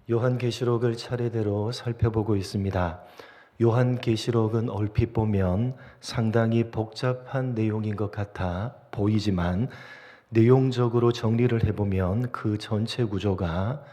요한계시록을 차례대로 살펴보고 있습니다. 요한계시록은 얼핏 보면 상당히 복잡한 내용인 것 같아 보이지만 내용적으로 정리를 해보면 그 전체 구조가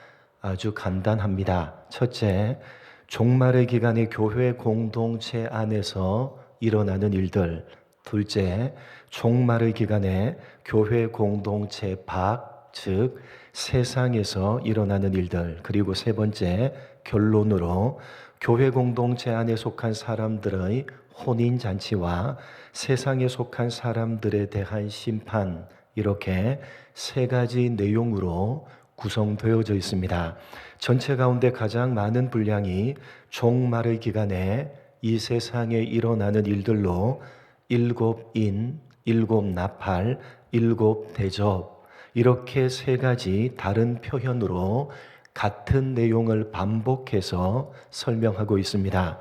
아주 간단합니다. 첫째, 종말의 기간의 교회 공동체 안에서 일어나는 일들. 둘째, 종말의 기간에 교회 공동체 밖, 즉 세상에서 일어나는 일들. 그리고 세 번째, 결론으로 교회 공동체 안에 속한 사람들의 혼인잔치와 세상에 속한 사람들에 대한 심판, 이렇게 세 가지 내용으로 구성되어져 있습니다. 전체 가운데 가장 많은 분량이 종말의 기간에 이 세상에 일어나는 일들로 일곱 인, 일곱 나팔, 일곱 대접, 이렇게 세 가지 다른 표현으로 같은 내용을 반복해서 설명하고 있습니다.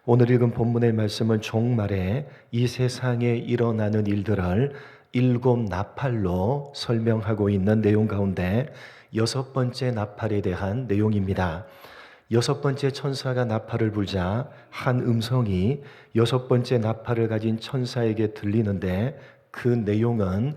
오늘 읽은 본문의 말씀은 종말에 이 세상에 일어나는 일들을 일곱 나팔로 설명하고 있는 내용 가운데 여섯 번째 나팔에 대한 내용입니다. 여섯 번째 천사가 나팔을 불자 한 음성이 여섯 번째 나팔을 가진 천사에게 들리는데 그 내용은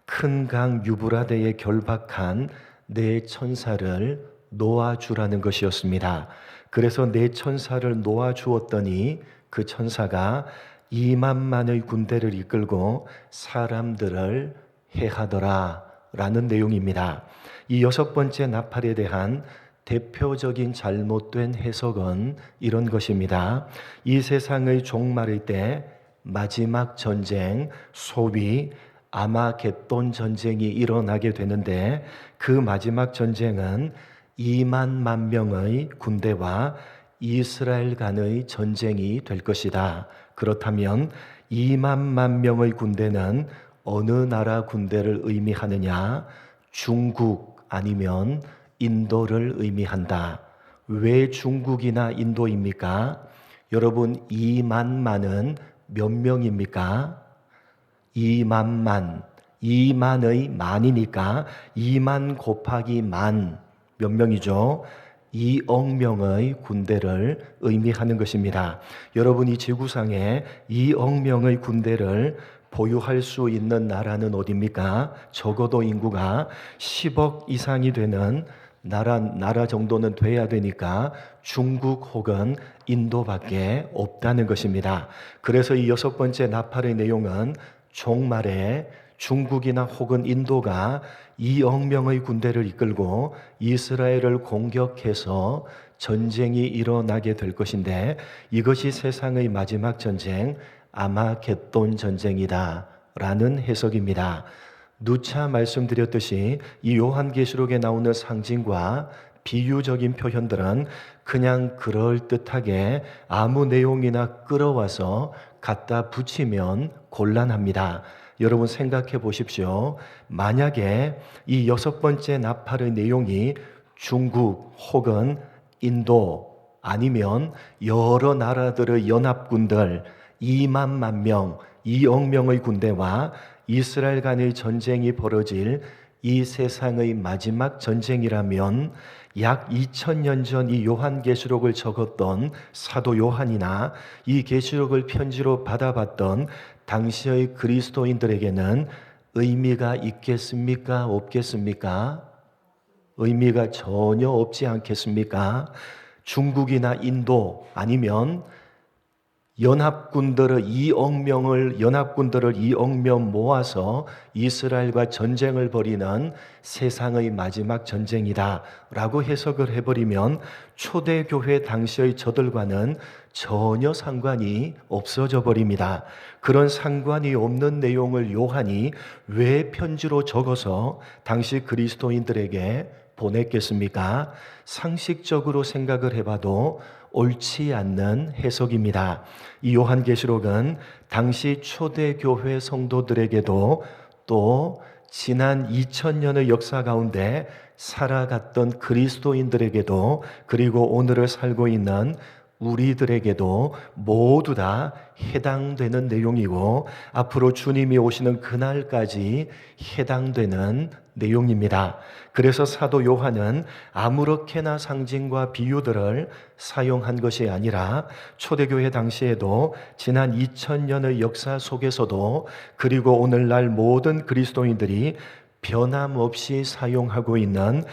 큰 강 유브라데에 결박한 네 천사를 놓아주라는 것이었습니다. 그래서 네 천사를 놓아주었더니 그 천사가 2만만의 군대를 이끌고 사람들을 해하더라 라는 내용입니다. 이 여섯 번째 나팔에 대한 대표적인 잘못된 해석은 이런 것입니다. 이 세상의 종말의 때 마지막 전쟁, 소위 아마겟돈 전쟁이 일어나게 되는데 그 마지막 전쟁은 2만만 명의 군대와 이스라엘 간의 전쟁이 될 것이다. 그렇다면 2만만 명의 군대는 어느 나라 군대를 의미하느냐? 중국 아니면 인도를 의미한다. 왜 중국이나 인도입니까? 여러분 2만만은 몇 명입니까? 2만만, 2만의 만이니까 2만 곱하기 만 몇 명이죠? 2억 명의 군대를 의미하는 것입니다. 여러분 이 지구상에 2억 명의 군대를 보유할 수 있는 나라는 어디입니까? 적어도 인구가 10억 이상이 되는 나라 정도는 돼야 되니까 중국 혹은 인도밖에 없다는 것입니다. 그래서 이 여섯 번째 나팔의 내용은 종말에 중국이나 혹은 인도가 2억 명의 군대를 이끌고 이스라엘을 공격해서 전쟁이 일어나게 될 것인데 이것이 세상의 마지막 전쟁 아마겟돈 전쟁이다 라는 해석입니다. 누차 말씀드렸듯이 이 요한계시록에 나오는 상징과 비유적인 표현들은 그냥 그럴듯하게 아무 내용이나 끌어와서 갖다 붙이면 곤란합니다. 여러분 생각해 보십시오. 만약에 이 여섯 번째 나팔의 내용이 중국 혹은 인도 아니면 여러 나라들의 연합군들 2만만 명, 2억 명의 군대와 이스라엘 간의 전쟁이 벌어질 이 세상의 마지막 전쟁이라면 약 2000년 전 이 요한계시록을 적었던 사도 요한이나 이 계시록을 편지로 받아봤던 당시의 그리스도인들에게는 의미가 있겠습니까? 없겠습니까? 의미가 전혀 없지 않겠습니까? 중국이나 인도 아니면 연합군들을 2억 명 모아서 이스라엘과 전쟁을 벌이는 세상의 마지막 전쟁이다 라고 해석을 해버리면 초대교회 당시의 저들과는 전혀 상관이 없어져 버립니다. 그런 상관이 없는 내용을 요한이 왜 편지로 적어서 당시 그리스도인들에게 보냈겠습니까? 상식적으로 생각을 해봐도 옳지 않는 해석입니다. 이 요한계시록은 당시 초대교회 성도들에게도 또 지난 2000년의 역사 가운데 살아갔던 그리스도인들에게도 그리고 오늘을 살고 있는 우리들에게도 모두 다 해당되는 내용이고 앞으로 주님이 오시는 그날까지 해당되는 내용입니다. 그래서 사도 요한은 아무렇게나 상징과 비유들을 사용한 것이 아니라 초대교회 당시에도 지난 2000년의 역사 속에서도 그리고 오늘날 모든 그리스도인들이 변함없이 사용하고 있는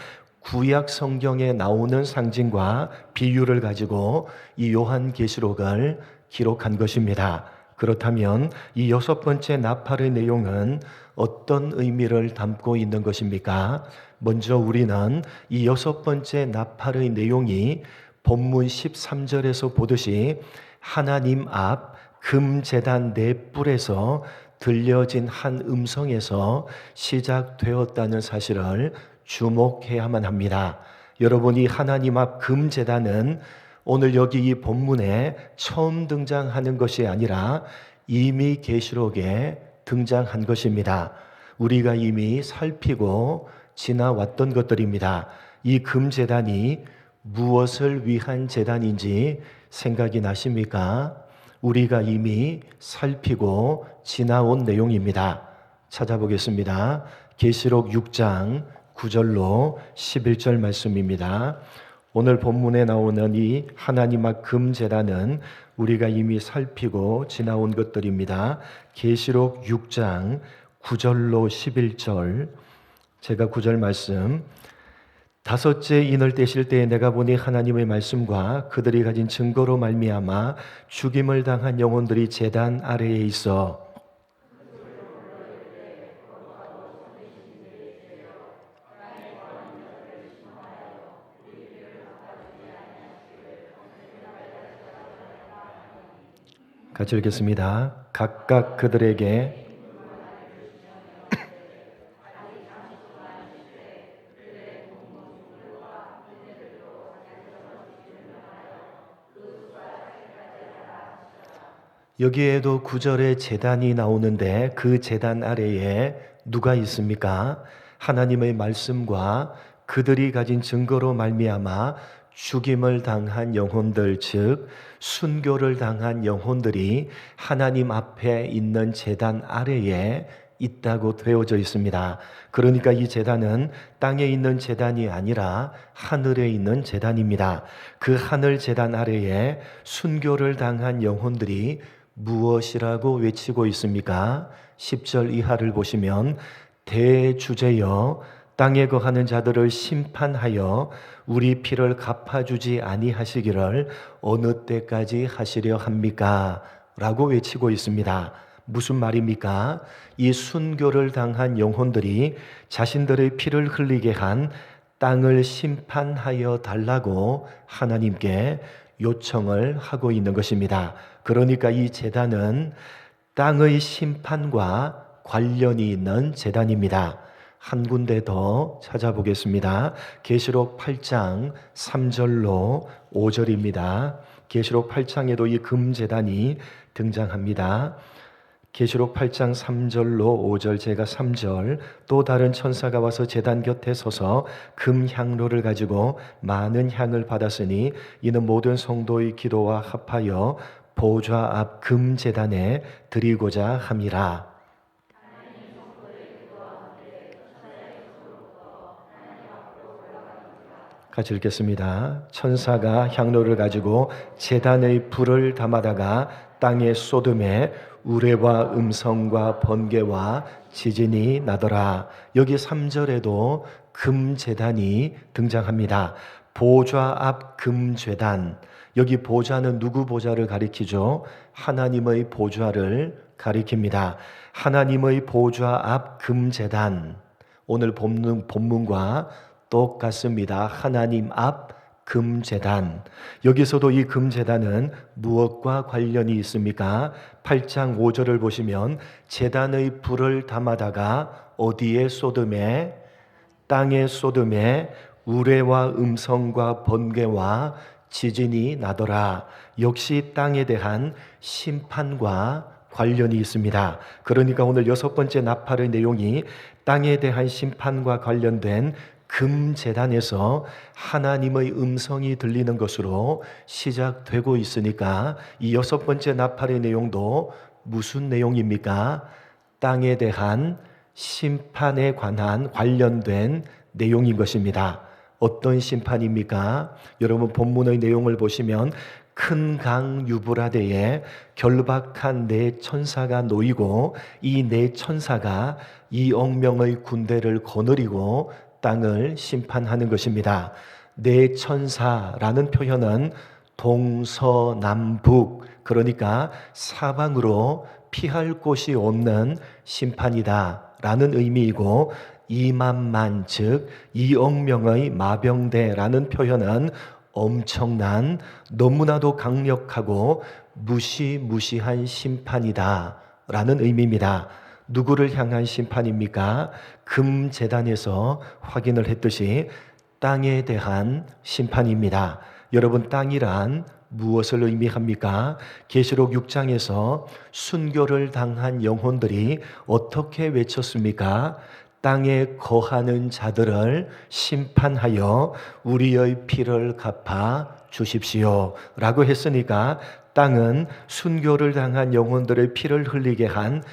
구약 성경에 나오는 상징과 비유를 가지고 이 요한계시록을 기록한 것입니다. 그렇다면 이 6번째 나팔의 내용은 어떤 의미를 담고 있는 것입니까? 먼저 우리는 이 6번째 나팔의 내용이 본문 13절에서 보듯이 하나님 앞 금제단 네 뿔에서 들려진 한 음성에서 시작되었다는 사실을 주목해야만 합니다. 여러분이 하나님 앞 금제단은 오늘 여기 이 본문에 처음 등장하는 것이 아니라 이미 계시록에 등장한 것입니다. 우리가 이미 살피고 지나왔던 것들입니다. 이 금제단이 무엇을 위한 제단인지 생각이 나십니까? 우리가 이미 살피고 지나온 내용입니다. 찾아보겠습니다. 계시록 6장 9절로 11절 말씀입니다. 오늘 본문에 나오는 이 하나님 앞 금제단은 우리가 이미 살피고 지나온 것들입니다. 계시록 6장 9절로 11절, 제가 9절 말씀, 다섯째 인을 떼실 때에 내가 보니 하나님의 말씀과 그들이 가진 증거로 말미암아 죽임을 당한 영혼들이 제단 아래에 있어 같이 읽겠습니다. 각각 그들에게 여기에도 9절에 제단이 나오는데 그 제단 아래에 누가 있습니까? 하나님의 말씀과 그들이 가진 증거로 말미암아 죽임을 당한 영혼들, 즉 순교를 당한 영혼들이 하나님 앞에 있는 제단 아래에 있다고 되어져 있습니다. 그러니까 이 제단은 땅에 있는 제단이 아니라 하늘에 있는 제단입니다. 그 하늘 제단 아래에 순교를 당한 영혼들이 무엇이라고 외치고 있습니까? 10절 이하를 보시면 대주제여 땅에 거하는 자들을 심판하여 우리 피를 갚아주지 아니하시기를 어느 때까지 하시려 합니까? 라고 외치고 있습니다. 무슨 말입니까? 이 순교를 당한 영혼들이 자신들의 피를 흘리게 한 땅을 심판하여 달라고 하나님께 요청을 하고 있는 것입니다. 그러니까 이 제단은 땅의 심판과 관련이 있는 제단입니다. 한 군데 더 찾아보겠습니다. 계시록 8장 3절로 5절입니다. 계시록 8장에도 이 금제단이 등장합니다. 계시록 8장 3절로 5절, 제가 3절, 또 다른 천사가 와서 제단 곁에 서서 금향로를 가지고 많은 향을 받았으니 이는 모든 성도의 기도와 합하여 보좌 앞 금제단에 드리고자 함이라. 같이 읽겠습니다. 천사가 향로를 가지고 제단의 불을 담아다가 땅에 쏟음에 우레와 음성과 번개와 지진이 나더라. 여기 3절에도 금제단이 등장합니다. 보좌 앞 금제단. 여기 보좌는 누구 보좌를 가리키죠? 하나님의 보좌를 가리킵니다. 하나님의 보좌 앞 금제단. 오늘 본문과 똑같습니다. 하나님 앞 금제단. 여기서도 이 금제단은 무엇과 관련이 있습니까? 8장 5절을 보시면 제단의 불을 담아다가 어디에 쏟음에? 땅에 쏟음에 우레와 음성과 번개와 지진이 나더라. 역시 땅에 대한 심판과 관련이 있습니다. 그러니까 오늘 6번째 나팔의 내용이 땅에 대한 심판과 관련된 금제단에서 하나님의 음성이 들리는 것으로 시작되고 있으니까 이 6번째 나팔의 내용도 무슨 내용입니까? 땅에 대한 심판에 관련된 내용인 것입니다. 어떤 심판입니까? 여러분 본문의 내용을 보시면 큰 강 유브라데에 결박한 네 천사가 놓이고 이 네 천사가 2억 명의 군대를 거느리고 땅을 심판하는 것입니다. 네 천사라는 표현은 동서남북, 그러니까 사방으로 피할 곳이 없는 심판이다 라는 의미이고, 2만만 즉 2억 명의 마병대라는 표현은 엄청난 너무나도 강력하고 무시무시한 심판이다 라는 의미입니다. 누구를 향한 심판입니까? 금제단에서 확인을 했듯이 땅에 대한 심판입니다. 여러분, 땅이란 무엇을 의미합니까? 계시록 6장에서 순교를 당한 영혼들이 어떻게 외쳤습니까? 땅에 거하는 자들을 심판하여 우리의 피를 갚아 주십시오 라고 했으니까, 땅은 순교를 당한 영혼들의 피를 흘리게 한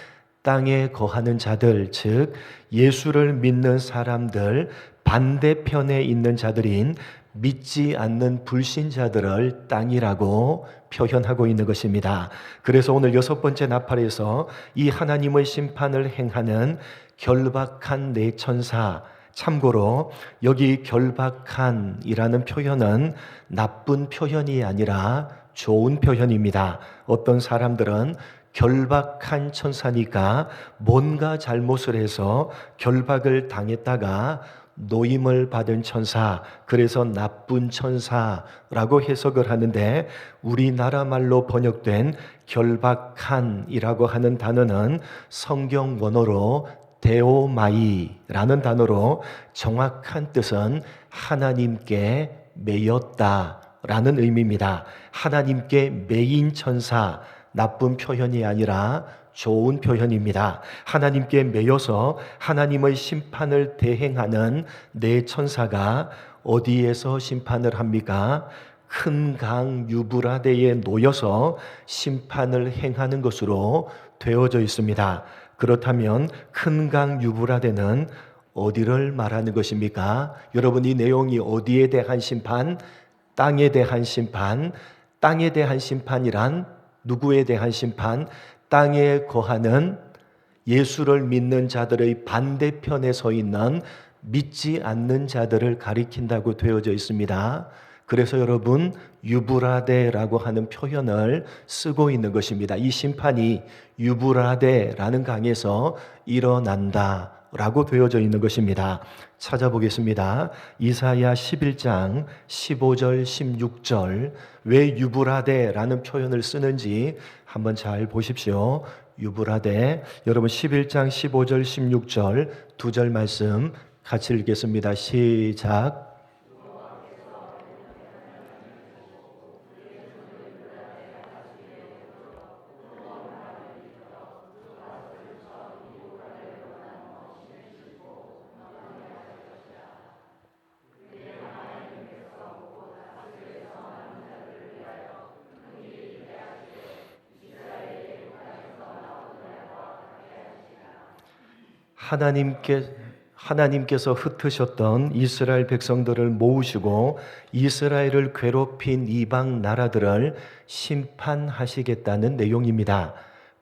땅에 거하는 자들, 즉 예수를 믿는 사람들 반대편에 있는 자들인 믿지 않는 불신자들을 땅이라고 표현하고 있는 것입니다. 그래서 오늘 6번째 나팔에서 이 하나님의 심판을 행하는 결박한 네 천사, 참고로 여기 결박한이라는 표현은 나쁜 표현이 아니라 좋은 표현입니다. 어떤 사람들은 결박한 천사니까 뭔가 잘못을 해서 결박을 당했다가 노임을 받은 천사, 그래서 나쁜 천사라고 해석을 하는데, 우리나라 말로 번역된 결박한이라고 하는 단어는 성경 원어로 데오마이라는 단어로 정확한 뜻은 하나님께 매였다라는 의미입니다. 하나님께 매인 천사, 나쁜 표현이 아니라 좋은 표현입니다. 하나님께 매여서 하나님의 심판을 대행하는 네 천사가 어디에서 심판을 합니까? 큰 강 유브라데에 놓여서 심판을 행하는 것으로 되어져 있습니다. 그렇다면 큰 강 유브라데는 어디를 말하는 것입니까? 여러분, 이 내용이 어디에 대한 심판? 땅에 대한 심판. 땅에 대한 심판이란 누구에 대한 심판? 땅에 거하는 예수를 믿는 자들의 반대편에 서 있는 믿지 않는 자들을 가리킨다고 되어져 있습니다. 그래서 여러분, 유브라데라고 하는 표현을 쓰고 있는 것입니다. 이 심판이 유브라데라는 강에서 일어난다 라고 되어져 있는 것입니다. 찾아보겠습니다. 이사야 11장 15절 16절, 왜 유브라데라는 표현을 쓰는지 한번 잘 보십시오. 유브라데, 여러분 11장 15절 16절 두 절 말씀 같이 읽겠습니다. 시작. 하나님께서 흩으셨던 이스라엘 백성들을 모으시고 이스라엘을 괴롭힌 이방 나라들을 심판하시겠다는 내용입니다.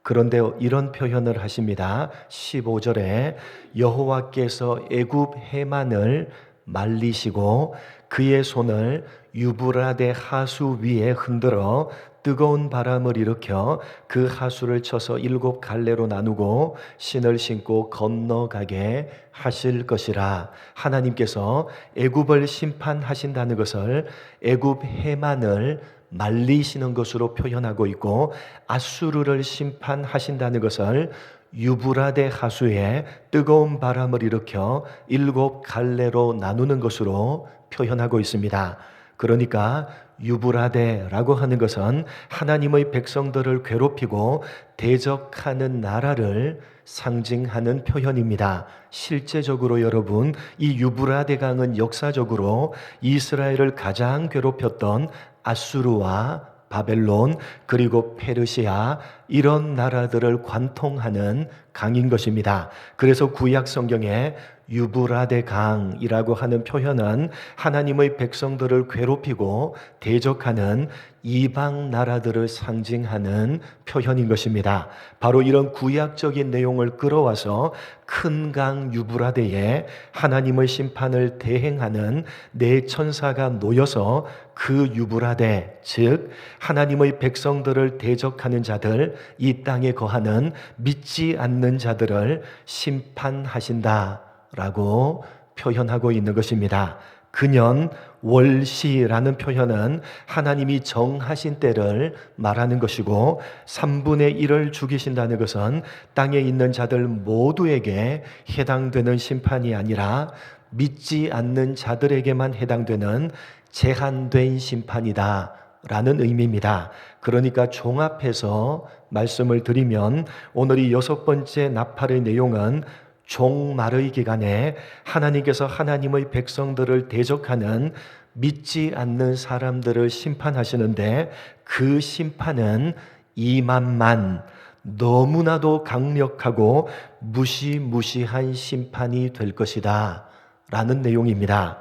그런데 이런 표현을 하십니다. 15절에 여호와께서 애굽 해만을 말리시고 그의 손을 유브라데 하수 위에 흔들어 뜨거운 바람을 일으켜 그 하수를 쳐서 7 갈래로 나누고 신을 신고 건너가게 하실 것이라. 하나님께서 애굽을 심판하신다는 것을 애굽 해만을 말리시는 것으로 표현하고 있고, 아수르를 심판하신다는 것을 유브라데 하수에 뜨거운 바람을 일으켜 7 갈래로 나누는 것으로 표현하고 있습니다. 그러니까 유브라데라고 하는 것은 하나님의 백성들을 괴롭히고 대적하는 나라를 상징하는 표현입니다. 실제적으로 여러분, 이 유브라데 강은 역사적으로 이스라엘을 가장 괴롭혔던 아수르와 바벨론 그리고 페르시아 이런 나라들을 관통하는 강인 것입니다. 그래서 구약 성경에 유브라데 강이라고 하는 표현은 하나님의 백성들을 괴롭히고 대적하는 이방 나라들을 상징하는 표현인 것입니다. 바로 이런 구약적인 내용을 끌어와서 큰 강 유브라데에 하나님의 심판을 대행하는 네 천사가 놓여서 그 유브라데, 즉 하나님의 백성들을 대적하는 자들, 이 땅에 거하는 믿지 않는 자들을 심판하신다 라고 표현하고 있는 것입니다. 근연 월시라는 표현은 하나님이 정하신 때를 말하는 것이고 3분의 1을 죽이신다는 것은 땅에 있는 자들 모두에게 해당되는 심판이 아니라 믿지 않는 자들에게만 해당되는 제한된 심판이다 라는 의미입니다. 그러니까 종합해서 말씀을 드리면 오늘 이 6번째 나팔의 내용은 종말의 기간에 하나님께서 하나님의 백성들을 대적하는 믿지 않는 사람들을 심판하시는데 그 심판은 이만만 너무나도 강력하고 무시무시한 심판이 될 것이다 라는 내용입니다.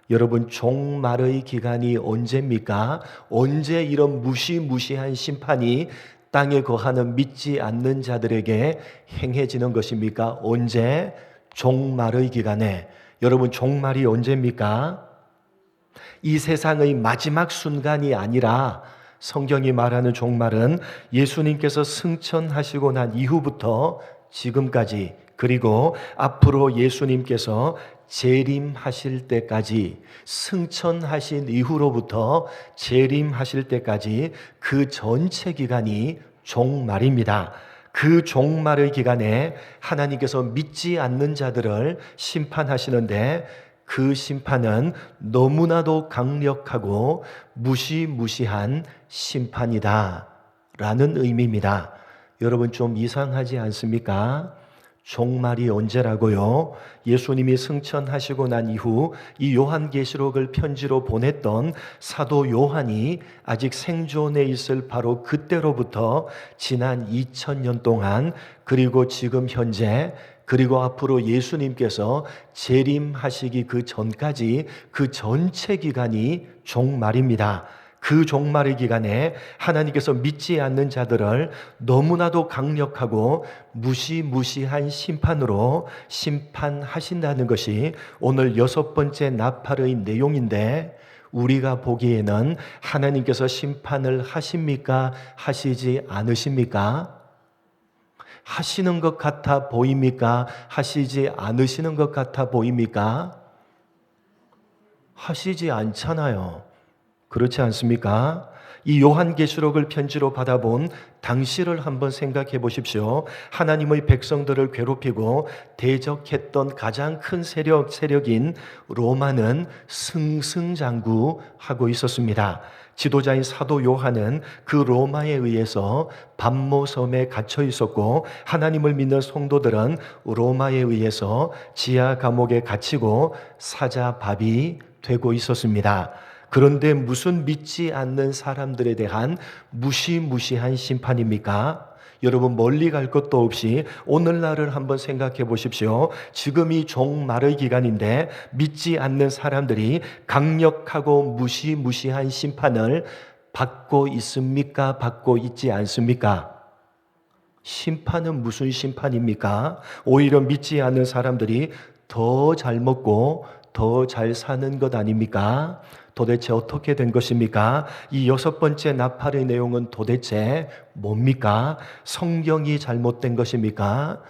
여러분, 종말의 기간이 언제입니까? 언제 이런 무시무시한 심판이 땅에 거하는 믿지 않는 자들에게 행해지는 것입니까? 언제? 종말의 기간에. 여러분, 종말이 언제입니까? 이 세상의 마지막 순간이 아니라 성경이 말하는 종말은 예수님께서 승천하시고 난 이후부터 지금까지, 그리고 앞으로 예수님께서 재림하실 때까지, 승천하신 이후로부터 재림하실 때까지 그 전체 기간이 종말입니다. 그 종말의 기간에 하나님께서 믿지 않는 자들을 심판하시는데 그 심판은 너무나도 강력하고 무시무시한 심판이다 라는 의미입니다. 여러분, 좀 이상하지 않습니까? 종말이 언제라고요? 예수님이 승천하시고 난 이후 이 요한계시록을 편지로 보냈던 사도 요한이 아직 생존해 있을 바로 그때로부터 지난 2000년 동안, 그리고 지금 현재, 그리고 앞으로 예수님께서 재림하시기 그 전까지 그 전체 기간이 종말입니다. 그 종말의 기간에 하나님께서 믿지 않는 자들을 너무나도 강력하고 무시무시한 심판으로 심판하신다는 것이 오늘 6번째 나팔의 내용인데, 우리가 보기에는 하나님께서 심판을 하십니까? 하시지 않으십니까? 하시는 것 같아 보입니까? 하시지 않으시는 것 같아 보입니까? 하시지 않잖아요. 그렇지 않습니까? 이 요한계시록을 편지로 받아본 당시를 한번 생각해 보십시오. 하나님의 백성들을 괴롭히고 대적했던 가장 큰 세력인 로마는 승승장구하고 있었습니다. 지도자인 사도 요한은 그 로마에 의해서 밤모섬에 갇혀 있었고, 하나님을 믿는 성도들은 로마에 의해서 지하 감옥에 갇히고 사자밥이 되고 있었습니다. 그런데 무슨 믿지 않는 사람들에 대한 무시무시한 심판입니까? 여러분, 멀리 갈 것도 없이 오늘날을 한번 생각해 보십시오. 지금 이 종말의 기간인데 믿지 않는 사람들이 강력하고 무시무시한 심판을 받고 있습니까? 받고 있지 않습니까? 심판은 무슨 심판입니까? 오히려 믿지 않는 사람들이 더 잘 먹고 더 잘 사는 것 아닙니까? 도대체 어떻게 된 것입니까? 이 6번째 나팔의 내용은 도대체 뭡니까? 성경이 잘못된 것입니까?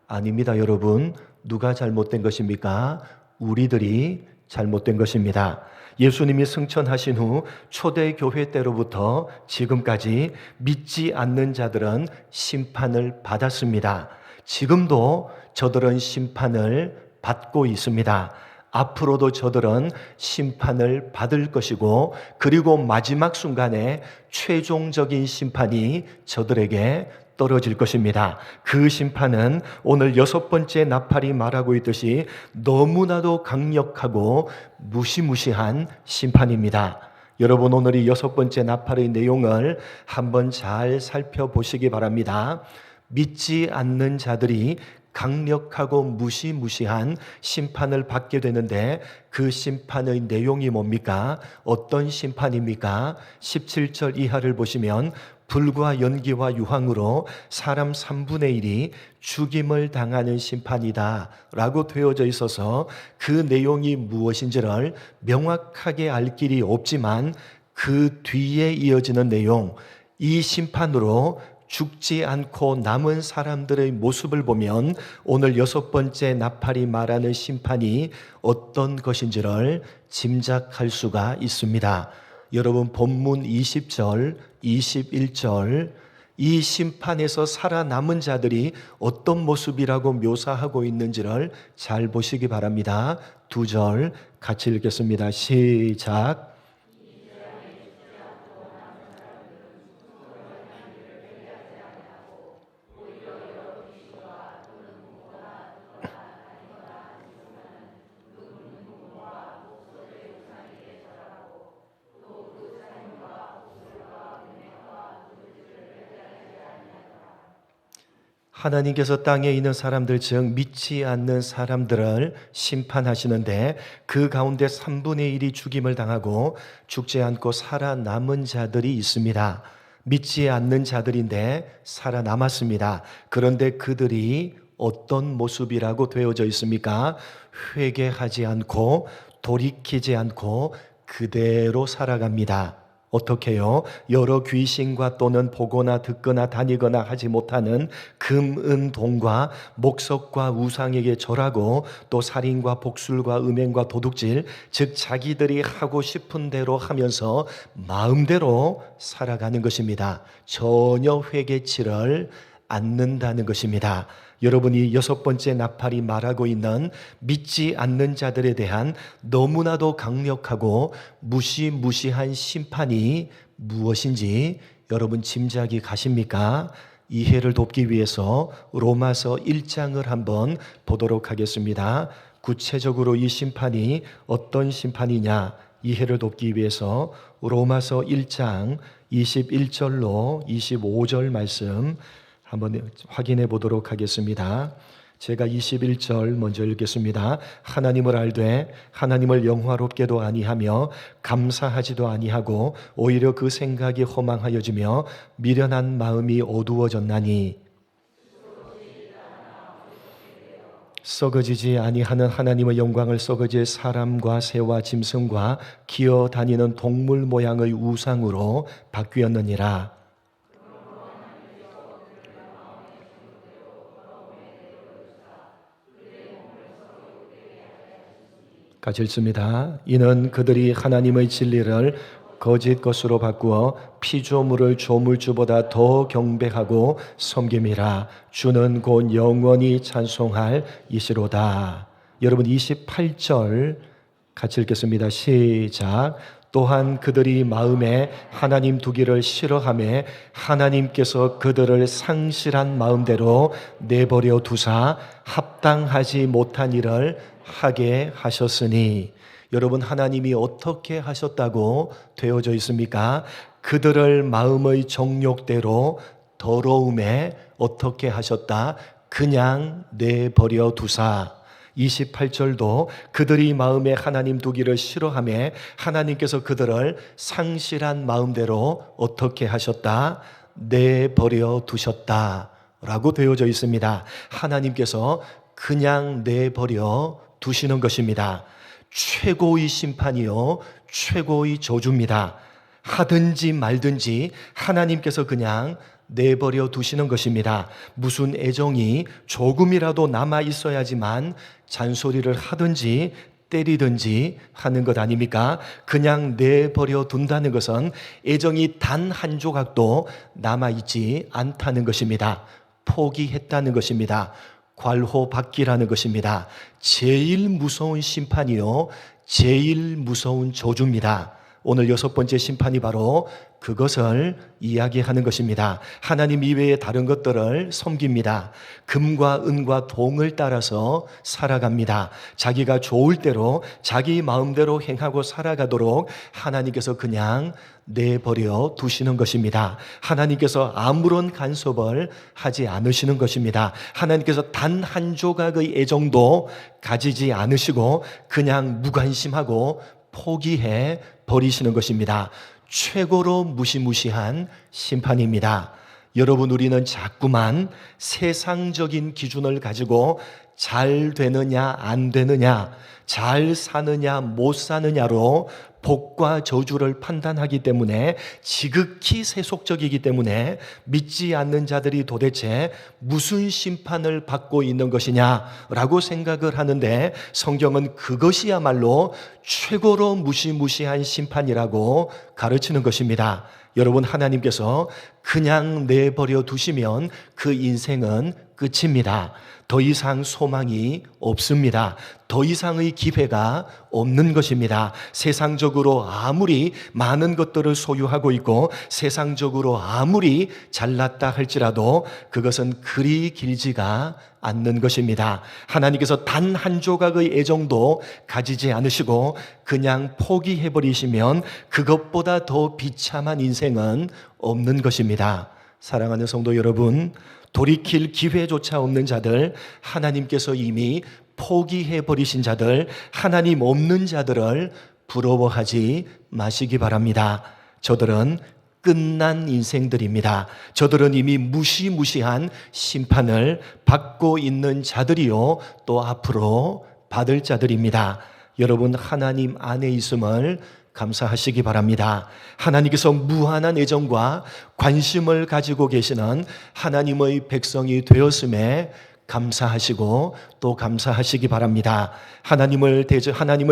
아닙니다, 여러분. 누가 잘못된 것입니까? 우리들이 잘못된 것입니다. 예수님이 승천하신 후 초대교회 때로부터 지금까지 믿지 않는 자들은 심판을 받았습니다. 지금도 저들은 심판을 받고 있습니다. 앞으로도 저들은 심판을 받을 것이고, 그리고 마지막 순간에 최종적인 심판이 저들에게 떨어질 것입니다. 그 심판은 오늘 6번째 나팔이 말하고 있듯이 너무나도 강력하고 무시무시한 심판입니다. 여러분, 오늘 이 6번째 나팔의 내용을 한번 잘 살펴보시기 바랍니다. 믿지 않는 자들이 강력하고 무시무시한 심판을 받게 되는데, 그 심판의 내용이 뭡니까? 어떤 심판입니까? 17절 이하를 보시면 불과 연기와 유황으로 사람 3분의 1이 죽임을 당하는 심판이다 라고 되어져 있어서, 그 내용이 무엇인지를 명확하게 알 길이 없지만 그 뒤에 이어지는 내용, 이 심판으로 죽지 않고 남은 사람들의 모습을 보면 오늘 6번째 나팔이 말하는 심판이 어떤 것인지를 짐작할 수가 있습니다. 여러분, 본문 20절, 21절, 이 심판에서 살아남은 자들이 어떤 모습이라고 묘사하고 있는지를 잘 보시기 바랍니다. 2절 같이 읽겠습니다. 시작. 하나님께서 땅에 있는 사람들, 즉 믿지 않는 사람들을 심판하시는데, 그 가운데 3분의 1이 죽임을 당하고 죽지 않고 살아남은 자들이 있습니다. 믿지 않는 자들인데 살아남았습니다. 그런데 그들이 어떤 모습이라고 되어져 있습니까? 회개하지 않고 돌이키지 않고 그대로 살아갑니다. 어떻게요? 여러 귀신과 또는 보거나 듣거나 다니거나 하지 못하는 금, 은, 동과 목석과 우상에게 절하고, 또 살인과 복술과 음행과 도둑질, 즉 자기들이 하고 싶은 대로 하면서 마음대로 살아가는 것입니다. 전혀 회개치를 않는다는 것입니다. 여러분이 6번째 나팔이 말하고 있는 믿지 않는 자들에 대한 너무나도 강력하고 무시무시한 심판이 무엇인지 여러분 짐작이 가십니까? 이해를 돕기 위해서 로마서 1장을 한번 보도록 하겠습니다. 구체적으로 이 심판이 어떤 심판이냐 이해를 돕기 위해서 로마서 1장 21절로 25절 말씀 한번 확인해 보도록 하겠습니다. 제가 21절 먼저 읽겠습니다. 하나님을 알되 하나님을 영화롭게도 아니하며 감사하지도 아니하고 오히려 그 생각이 허망하여지며 미련한 마음이 어두워졌나니, 썩어지지 아니하는 하나님의 영광을 썩어질 사람과 새와 짐승과 기어 다니는 동물 모양의 우상으로 바뀌었느니라. 같이 읽습니다. 이는 그들이 하나님의 진리를 거짓 것으로 바꾸어 피조물을 조물주보다 더 경배하고 섬김이라. 주는 곧 영원히 찬송할 이시로다. 여러분 28절 같이 읽겠습니다. 시작. 또한 그들이 마음에 하나님 두기를 싫어하며 하나님께서 그들을 상실한 마음대로 내버려 두사 합당하지 못한 일을 하게 하셨으니, 여러분 하나님이 어떻게 하셨다고 되어져 있습니까? 그들을 마음의 정욕대로 더러움에 어떻게 하셨다? 그냥 내버려 두사. 28절도 그들이 마음에 하나님 두기를 싫어하며 하나님께서 그들을 상실한 마음대로 어떻게 하셨다? 내버려 두셨다 라고 되어져 있습니다. 하나님께서 그냥 내버려 두시는 것입니다. 최고의 심판이요 최고의 저주입니다. 하든지 말든지 하나님께서 그냥 내버려 두시는 것입니다. 무슨 애정이 조금이라도 남아 있어야지만 잔소리를 하든지 때리든지 하는 것 아닙니까? 그냥 내버려 둔다는 것은 애정이 단 한 조각도 남아 있지 않다는 것입니다. 포기했다는 것입니다. 괄호받기라는 것입니다. 제일 무서운 심판이요, 제일 무서운 저주입니다. 오늘 6번째 심판이 바로 그것을 이야기하는 것입니다. 하나님 이외의 다른 것들을 섬깁니다. 금과 은과 동을 따라서 살아갑니다. 자기가 좋을 대로 자기 마음대로 행하고 살아가도록 하나님께서 그냥 내버려 두시는 것입니다. 하나님께서 아무런 간섭을 하지 않으시는 것입니다. 하나님께서 단 한 조각의 애정도 가지지 않으시고 그냥 무관심하고 포기해 버리시는 것입니다. 최고로 무시무시한 심판입니다. 여러분, 우리는 자꾸만 세상적인 기준을 가지고 잘 되느냐 안 되느냐, 잘 사느냐 못 사느냐로 복과 저주를 판단하기 때문에, 지극히 세속적이기 때문에 믿지 않는 자들이 도대체 무슨 심판을 받고 있는 것이냐라고 생각을 하는데, 성경은 그것이야말로 최고로 무시무시한 심판이라고 가르치는 것입니다. 여러분, 하나님께서 그냥 내버려 두시면 그 인생은 끝입니다. 더 이상 소망이 없습니다. 더 이상의 기회가 없는 것입니다. 세상적으로 아무리 많은 것들을 소유하고 있고 세상적으로 아무리 잘났다 할지라도 그것은 그리 길지가 않는 것입니다. 하나님께서 단 한 조각의 애정도 가지지 않으시고 그냥 포기해버리시면 그것보다 더 비참한 인생은 없는 것입니다. 사랑하는 성도 여러분, 돌이킬 기회조차 없는 자들, 하나님께서 이미 포기해버리신 자들, 하나님 없는 자들을 부러워하지 마시기 바랍니다. 저들은 끝난 인생들입니다. 저들은 이미 무시무시한 심판을 받고 있는 자들이요, 또 앞으로 받을 자들입니다. 여러분, 하나님 안에 있음을 감사하시기 바랍니다. 하나님께서 무한한 애정과 관심을 가지고 계시는 하나님의 백성이 되었음에 감사하시고 또 감사하시기 바랍니다. 하나님의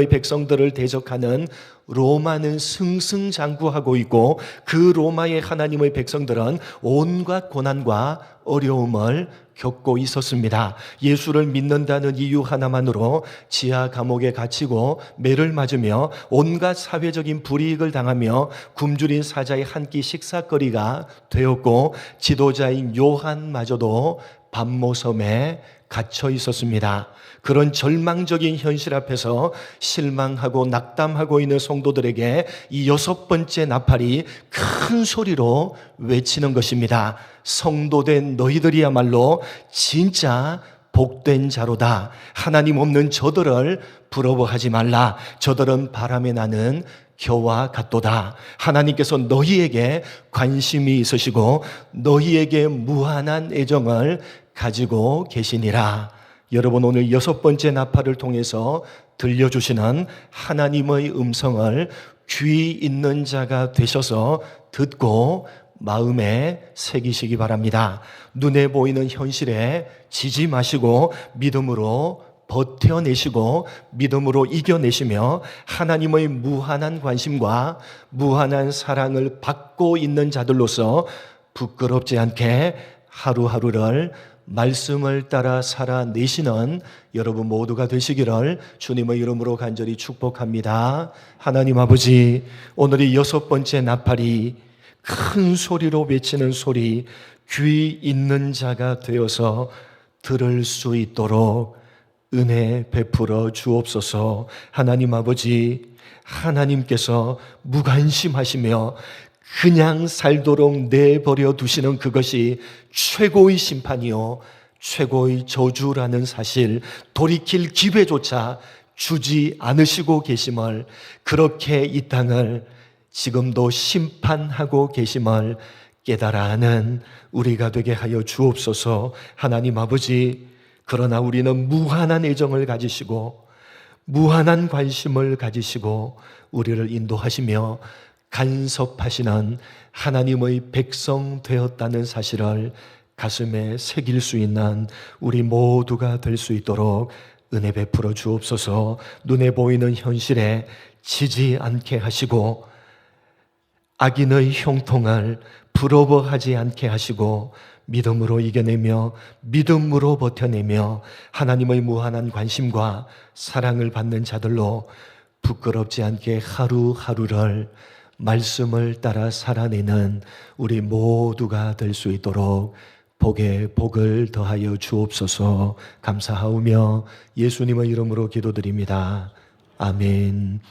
백성들을 대적하는 로마는 승승장구하고 있고, 그 로마의 하나님의 백성들은 온갖 고난과 어려움을 겪고 있었습니다. 예수를 믿는다는 이유 하나만으로 지하 감옥에 갇히고 매를 맞으며 온갖 사회적인 불이익을 당하며 굶주린 사자의 한 끼 식사거리가 되었고, 지도자인 요한마저도 반모섬에 갇혀 있었습니다. 그런 절망적인 현실 앞에서 실망하고 낙담하고 있는 성도들에게 이 6번째 나팔이 큰 소리로 외치는 것입니다. 성도된 너희들이야말로 진짜 복된 자로다. 하나님 없는 저들을 부러워하지 말라. 저들은 바람에 나는 겨와 같도다. 하나님께서 너희에게 관심이 있으시고 너희에게 무한한 애정을 가지고 계시니라. 여러분, 오늘 6번째 나팔을 통해서 들려주시는 하나님의 음성을 귀 있는 자가 되셔서 듣고 마음에 새기시기 바랍니다. 눈에 보이는 현실에 지지 마시고 믿음으로 버텨내시고 믿음으로 이겨내시며 하나님의 무한한 관심과 무한한 사랑을 받고 있는 자들로서 부끄럽지 않게 하루하루를 말씀을 따라 살아내시는 여러분 모두가 되시기를 주님의 이름으로 간절히 축복합니다. 하나님 아버지, 오늘이 6번째 나팔이 큰 소리로 외치는 소리, 귀 있는 자가 되어서 들을 수 있도록 은혜 베풀어 주옵소서. 하나님 아버지, 하나님께서 무관심하시며 그냥 살도록 내버려 두시는 그것이 최고의 심판이요 최고의 저주라는 사실, 돌이킬 기회조차 주지 않으시고 계심을, 그렇게 이 땅을 지금도 심판하고 계심을 깨달아 하는 우리가 되게 하여 주옵소서. 하나님 아버지, 그러나 우리는 무한한 애정을 가지시고 무한한 관심을 가지시고 우리를 인도하시며 간섭하시는 하나님의 백성 되었다는 사실을 가슴에 새길 수 있는 우리 모두가 될 수 있도록 은혜 베풀어 주옵소서. 눈에 보이는 현실에 지지 않게 하시고 악인의 형통을 부러워하지 않게 하시고 믿음으로 이겨내며 믿음으로 버텨내며 하나님의 무한한 관심과 사랑을 받는 자들로 부끄럽지 않게 하루하루를 말씀을 따라 살아내는 우리 모두가 될 수 있도록 복에 복을 더하여 주옵소서. 감사하오며 예수님의 이름으로 기도드립니다. 아멘.